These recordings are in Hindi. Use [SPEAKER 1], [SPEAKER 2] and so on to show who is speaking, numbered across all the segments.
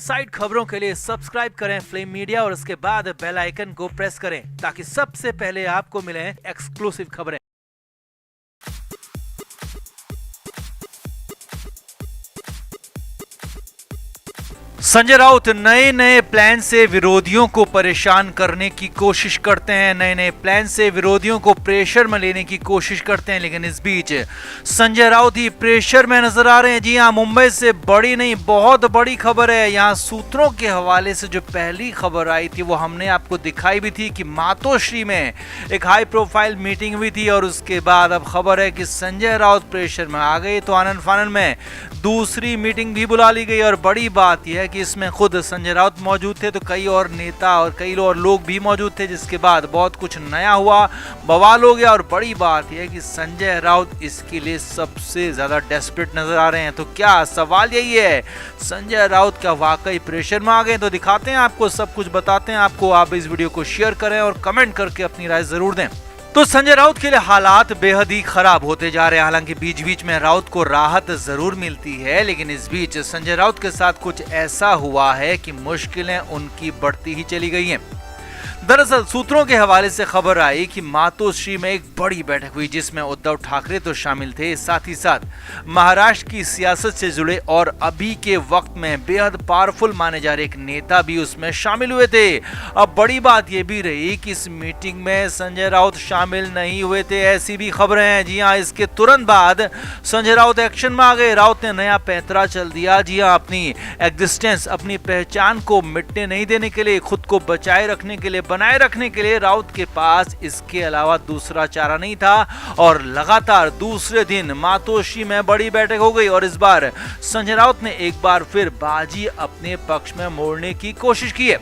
[SPEAKER 1] साइड खबरों के लिए सब्सक्राइब करें फ्लेम मीडिया और उसके बाद बेल आइकन को प्रेस करें ताकि सबसे पहले आपको मिले एक्सक्लूसिव खबरें। संजय राउत नए नए प्लान से विरोधियों को परेशान करने की कोशिश करते हैं, नए नए प्लान से विरोधियों को प्रेशर में लेने की कोशिश करते हैं, लेकिन इस बीच संजय राउत ही प्रेशर में नजर आ रहे हैं। जी हां, मुंबई से बड़ी नहीं बहुत बड़ी खबर है। यहां सूत्रों के हवाले से जो पहली खबर आई थी वो हमने आपको दिखाई भी थी कि मातोश्री में एक हाई प्रोफाइल मीटिंग हुई थी और उसके बाद अब खबर है कि संजय राउत प्रेशर में आ गए, तो आनन फानन में दूसरी मीटिंग भी बुला ली गई। और बड़ी बात यह है कि इसमें खुद संजय राउत मौजूद थे, तो कई और नेता और कई और लोग भी मौजूद थे, जिसके बाद बहुत कुछ नया हुआ, बवाल हो गया। और बड़ी बात यह है कि संजय राउत इसके लिए सबसे ज्यादा डेस्परेट नजर आ रहे हैं। तो क्या सवाल यही है, संजय राउत क्या वाकई प्रेशर में आ गए? तो दिखाते हैं आपको, सब कुछ बताते हैं आपको। आप इस वीडियो को शेयर करें और कमेंट करके अपनी राय जरूर दें। तो संजय राउत के लिए हालात बेहद ही खराब होते जा रहे हैं। हालांकि बीच बीच में राउत को राहत जरूर मिलती है, लेकिन इस बीच संजय राउत के साथ कुछ ऐसा हुआ है कि मुश्किलें उनकी बढ़ती ही चली गई हैं। दरअसल सूत्रों के हवाले से खबर आई कि मातोश्री में एक बड़ी बैठक हुई जिसमें उद्धव ठाकरे तो शामिल थे, साथ ही साथ महाराष्ट्र की सियासत से जुड़े और अभी के वक्त में बेहद पावरफुल माने जा रहे एक नेता भी उसमें शामिल हुए थे। अब बड़ी बात यह भी रही कि इस मीटिंग में संजय राउत शामिल नहीं हुए थे, ऐसी भी खबरें हैं। जी हाँ, इसके तुरंत बाद संजय राउत एक्शन में आ गए। राउत ने नया पैंतरा चल दिया। जी हाँ, अपनी एग्जिस्टेंस, अपनी पहचान को मिटने नहीं देने के लिए, खुद को बचाए रखने के लिए, बनाए रखने के लिए राउत के पास इसके अलावा दूसरा चारा नहीं था। और लगातार दूसरे दिन मातोश्री में बड़ी बैठक हो गई और इस बार संजय राउत ने एक बार फिर बाजी अपने पक्ष में मोड़ने की कोशिश की है।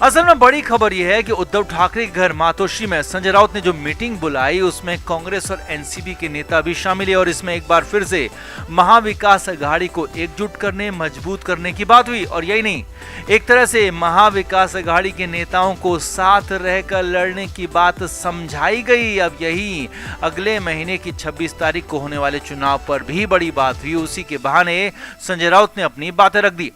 [SPEAKER 1] असल में बड़ी खबर यह है कि उद्धव ठाकरे के घर मातोश्री में संजय राउत ने जो मीटिंग बुलाई उसमें कांग्रेस और एनसीपी के नेता भी शामिल है और इसमें एक बार फिर से महाविकास अघाड़ी को एकजुट करने, मजबूत करने की बात हुई। और यही नहीं, एक तरह से महाविकास अघाड़ी के नेताओं को साथ रहकर लड़ने की बात समझाई गई। अब यही अगले महीने की 26 तारीख को होने वाले चुनाव पर भी बड़ी बात हुई। उसी के बहाने संजय राउत ने अपनी बातें रख दी।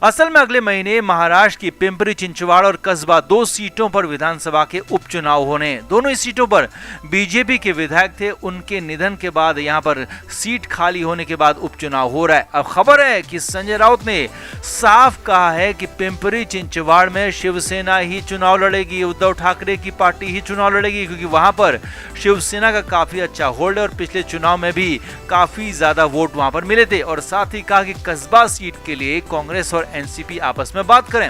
[SPEAKER 1] असल में अगले महीने महाराष्ट्र की पिंपरी चिंचवाड़ और कस्बा 2 सीटों पर विधानसभा के उपचुनाव होने। दोनों ही सीटों पर बीजेपी के विधायक थे, उनके निधन के बाद यहां पर सीट खाली होने के बाद उपचुनाव हो रहा है। अब खबर है कि संजय राउत ने साफ कहा है कि पिंपरी चिंचवाड़ में शिवसेना ही चुनाव लड़ेगी, उद्धव ठाकरे की पार्टी ही चुनाव लड़ेगी, क्योंकि वहां पर शिवसेना का काफी अच्छा होल्ड है और पिछले चुनाव में भी काफी ज्यादा वोट वहां पर मिले थे। और साथ ही कहा कि कस्बा सीट के लिए कांग्रेस और एनसीपी आपस में बात करें।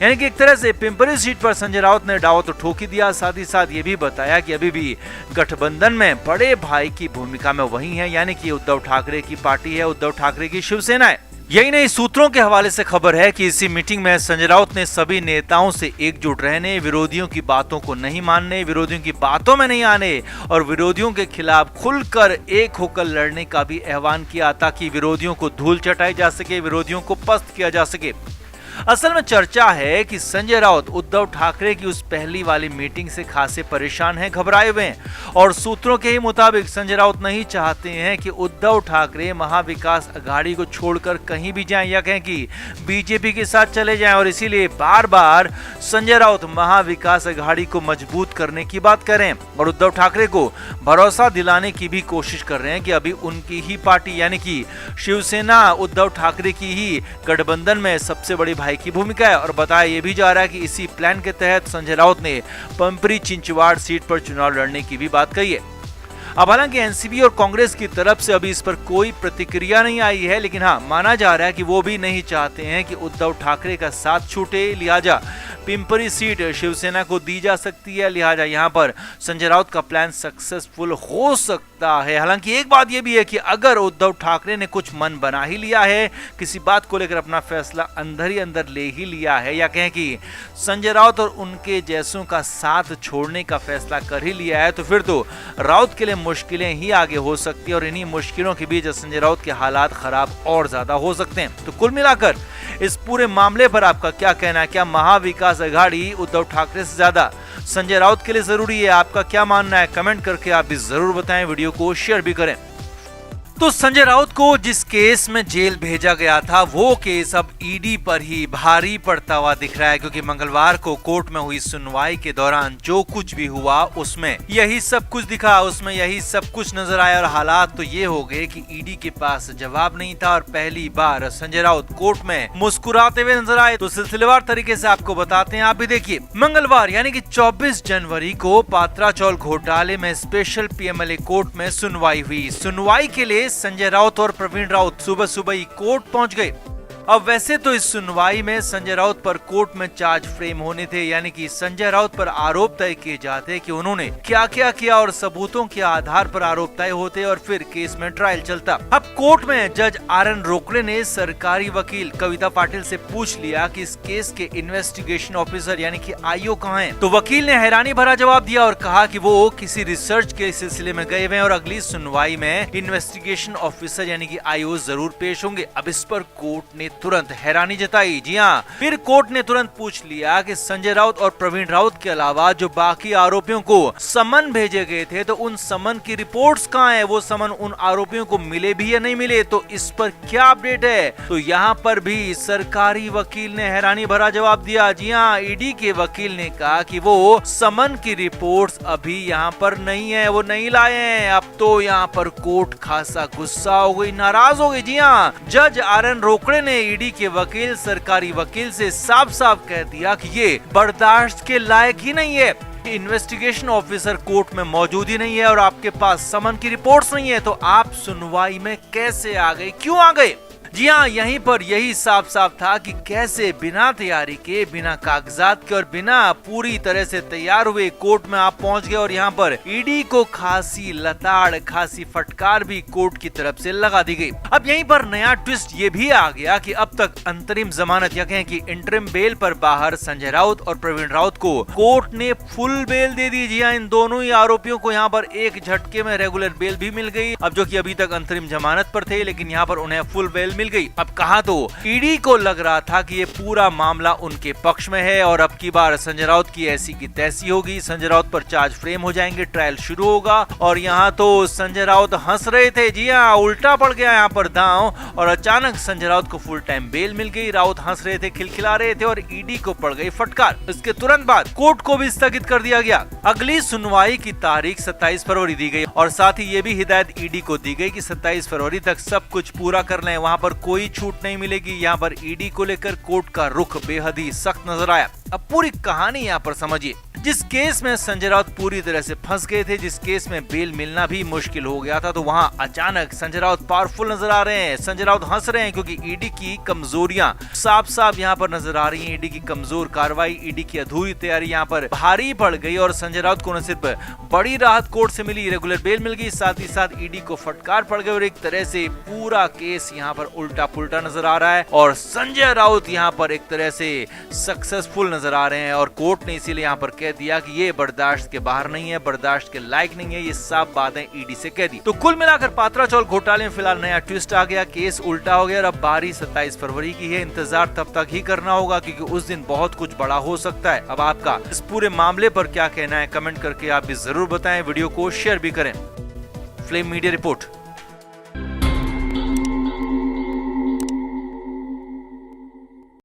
[SPEAKER 1] यानी कि एक तरह से पिंपरी सीट पर संजय राउत ने दांव तो ठोक ही दिया। साथ ही साथ ये भी बताया कि अभी भी गठबंधन में बड़े भाई की भूमिका में वही है, यानी कि उद्धव ठाकरे की पार्टी है, उद्धव ठाकरे की शिवसेना है। यही नहीं, सूत्रों के हवाले से खबर है कि इसी मीटिंग में संजय राउत ने सभी नेताओं से एकजुट रहने, विरोधियों की बातों को नहीं मानने, विरोधियों की बातों में नहीं आने और विरोधियों के खिलाफ खुलकर एक होकर लड़ने का भी आह्वान किया ताकि विरोधियों को धूल चटाई जा सके, विरोधियों को पस्त किया जा सके। असल में चर्चा है कि संजय राउत उद्धव ठाकरे की उस पहली वाली मीटिंग से खासे परेशान हैं, घबराए हुए हैं। और सूत्रों के ही मुताबिक संजय राउत नहीं चाहते हैं कि उद्धव ठाकरे महाविकास अघाड़ी को छोड़कर कहीं भी जाएं या कहें कि बीजेपी के साथ चले जाएं। और इसीलिए बार बार संजय राउत महाविकास अघाड़ी को मजबूत करने की बात कर रहे हैं और उद्धव ठाकरे को भरोसा दिलाने की भी कोशिश कर रहे हैं कि अभी उनकी ही पार्टी यानी कि शिवसेना उद्धव ठाकरे की ही गठबंधन में सबसे बड़ी की भूमिका है। और बताया यह भी जा रहा है कि इसी प्लान के तहत संजय राउत ने पिंपरी चिंचवाड़ सीट पर चुनाव लड़ने की भी बात कही है। अब हालांकि एनसीपी और कांग्रेस की तरफ से अभी इस पर कोई प्रतिक्रिया नहीं आई है, लेकिन हाँ, माना जा रहा है कि वो भी नहीं चाहते हैं कि उद्धव ठाकरे का साथ छूटे, लिहाजा पिंपरी सीट शिवसेना को दी जा सकती है, लिहाजा यहां पर संजय राउत का प्लान सक्सेसफुल हो सकता है। हालांकि एक बात यह भी है कि अगर उद्धव ठाकरे ने कुछ मन बना ही लिया है, किसी बात को लेकर अपना फैसला अंदर ही अंदर ले ही लिया है, या कहें कि संजय राउत और उनके जैसों का साथ छोड़ने का फैसला कर ही लिया है, तो फिर तो राउत के लिए मुश्किलें ही आगे हो सकती है और इन्हीं मुश्किलों के बीच संजय राउत के हालात खराब और ज्यादा हो सकते हैं। तो कुल मिलाकर इस पूरे मामले पर आपका क्या कहना है? क्या महाविकास अघाड़ी उद्धव ठाकरे से ज्यादा संजय राउत के लिए जरूरी है? आपका क्या मानना है? कमेंट करके आप भी जरूर बताएं, वीडियो को शेयर भी करें। तो संजय राउत को जिस केस में जेल भेजा गया था वो केस अब ईडी पर ही भारी पड़ता हुआ दिख रहा है, क्योंकि मंगलवार को कोर्ट में हुई सुनवाई के दौरान जो कुछ भी हुआ उसमें यही सब कुछ दिखा, उसमें यही सब कुछ नजर आया। और हालात तो ये हो गए कि ईडी के पास जवाब नहीं था और पहली बार संजय राउत कोर्ट में मुस्कुराते हुए नजर आए। तो सिलसिलेवार तरीके से आपको बताते हैं, आप भी देखिए। मंगलवार यानी कि 24 जनवरी को पात्रा चौल घोटाले में स्पेशल पीएमएलए कोर्ट में सुनवाई हुई। सुनवाई के लिए संजय राउत और प्रवीण राउत सुबह सुबह ही कोर्ट पहुंच गए। अब वैसे तो इस सुनवाई में संजय राउत पर कोर्ट में चार्ज फ्रेम होने थे, यानी कि संजय राउत पर आरोप तय किए जाते कि उन्होंने क्या क्या किया और सबूतों के आधार पर आरोप तय होते और फिर केस में ट्रायल चलता। अब कोर्ट में जज आर.एन. रोकड़े ने सरकारी वकील कविता पाटिल से पूछ लिया कि इस केस के इन्वेस्टिगेशन ऑफिसर यानी कि आईओ कहाँ हैं। तो वकील ने हैरानी भरा जवाब दिया और कहा कि वो किसी रिसर्च के सिलसिले में गए हुए हैं और अगली सुनवाई में इन्वेस्टिगेशन ऑफिसर यानी कि आईओ जरूर पेश होंगे। अब इस पर कोर्ट ने तुरंत हैरानी जताई। जी हाँ, फिर कोर्ट ने तुरंत पूछ लिया कि संजय राउत और प्रवीण राउत के अलावा जो बाकी आरोपियों को समन भेजे गए थे तो उन समन की रिपोर्ट्स कहाँ है, वो समन उन आरोपियों को मिले भी या नहीं मिले, तो इस पर क्या अपडेट है। तो यहाँ पर भी सरकारी वकील ने हैरानी भरा जवाब दिया। जी हाँ, ईडी के वकील ने कहा कि वो समन की रिपोर्ट्स अभी यहाँ पर नहीं है, वो नहीं लाए हैं। अब तो यहाँ पर कोर्ट खासा गुस्सा हो गई, नाराज हो गई। जी हाँ, जज आर.एन. रोकड़े ने ईडी के वकील सरकारी वकील से साफ साफ कह दिया कि ये बर्दाश्त के लायक ही नहीं है। इन्वेस्टिगेशन ऑफिसर कोर्ट में मौजूद ही नहीं है और आपके पास समन की रिपोर्ट्स नहीं है, तो आप सुनवाई में कैसे आ गए, क्यों आ गए। जी हाँ, यहीं पर यही साफ साफ था कि कैसे बिना तैयारी के, बिना कागजात के और बिना पूरी तरह से तैयार हुए कोर्ट में आप पहुंच गए और यहाँ पर ईडी को खासी लताड़, खासी फटकार भी कोर्ट की तरफ से लगा दी गई। अब यहीं पर नया ट्विस्ट ये भी आ गया कि अब तक अंतरिम जमानत या कहें कि इंटरिम बेल पर बाहर संजय राउत और प्रवीण राउत को कोर्ट ने फुल बेल दे दी। जी हाँ, इन दोनों ही आरोपियों को यहाँ पर एक झटके में रेगुलर बेल भी मिल गई। अब जो कि अभी तक अंतरिम जमानत पर थे, लेकिन यहाँ पर उन्हें फुल बेल मिल गई। अब कहा तो ईडी को लग रहा था कि ये पूरा मामला उनके पक्ष में है और अब की बार संजय राउत की ऐसी की तैसी होगी, संजय राउत पर चार्ज फ्रेम हो जाएंगे, ट्रायल शुरू होगा। और यहाँ तो संजय राउत हंस रहे थे। जी हाँ, उल्टा पड़ गया यहाँ पर दांव और अचानक संजय राउत को फुल टाइम बेल मिल गई। राउत हंस रहे थे, खिलखिला रहे थे और ईडी को पड़ गई फटकार। इसके तुरंत बाद कोर्ट को भी स्थगित कर दिया गया। अगली सुनवाई की तारीख 27 फरवरी दी गई और साथ ही ये भी हिदायत ईडी को दी गई कि 27 फरवरी तक सब कुछ पूरा कर लें, वहाँ पर कोई छूट नहीं मिलेगी। यहाँ पर ईडी को लेकर कोर्ट का रुख बेहद ही सख्त नजर आया। अब पूरी कहानी यहाँ पर समझिए। जिस केस में संजय राउत पूरी तरह से फंस गए थे, जिस केस में बेल मिलना भी मुश्किल हो गया था, तो वहाँ अचानक संजय राउत पावरफुल नजर आ रहे हैं। संजय राउत हंस रहे हैं क्योंकि ईडी की कमजोरियां साफ साफ यहाँ पर नजर आ रही हैं। ईडी की कमजोर कार्रवाई, ईडी की अधूरी तैयारी यहाँ पर भारी पड़ गई और संजय राउत को न सिर्फ बड़ी राहत कोर्ट से मिली, रेगुलर बेल मिल गई, साथ ही साथ ईडी को फटकार पड़ गई और एक तरह से पूरा केस यहाँ पर उल्टा पुल्टा नजर आ रहा है और संजय राउत यहाँ पर एक तरह से सक्सेसफुल नजर आ रहे हैं। और कोर्ट ने इसीलिए यहाँ पर कह दिया कि ये बर्दाश्त के बाहर नहीं है, बर्दाश्त के लायक नहीं है, ये साफ बातें ईडी से कह दी। तो कुल मिलाकर पात्रा चौल घोटाले में फिलहाल नया ट्विस्ट आ गया, केस उल्टा हो गया और अब बारी 27 फरवरी की है। इंतजार तब तक ही करना होगा क्योंकि उस दिन बहुत कुछ बड़ा हो सकता है। अब आपका इस पूरे मामले पर क्या कहना है, कमेंट करके आप भी जरूर बताएं, वीडियो को शेयर भी करें। Flame media report.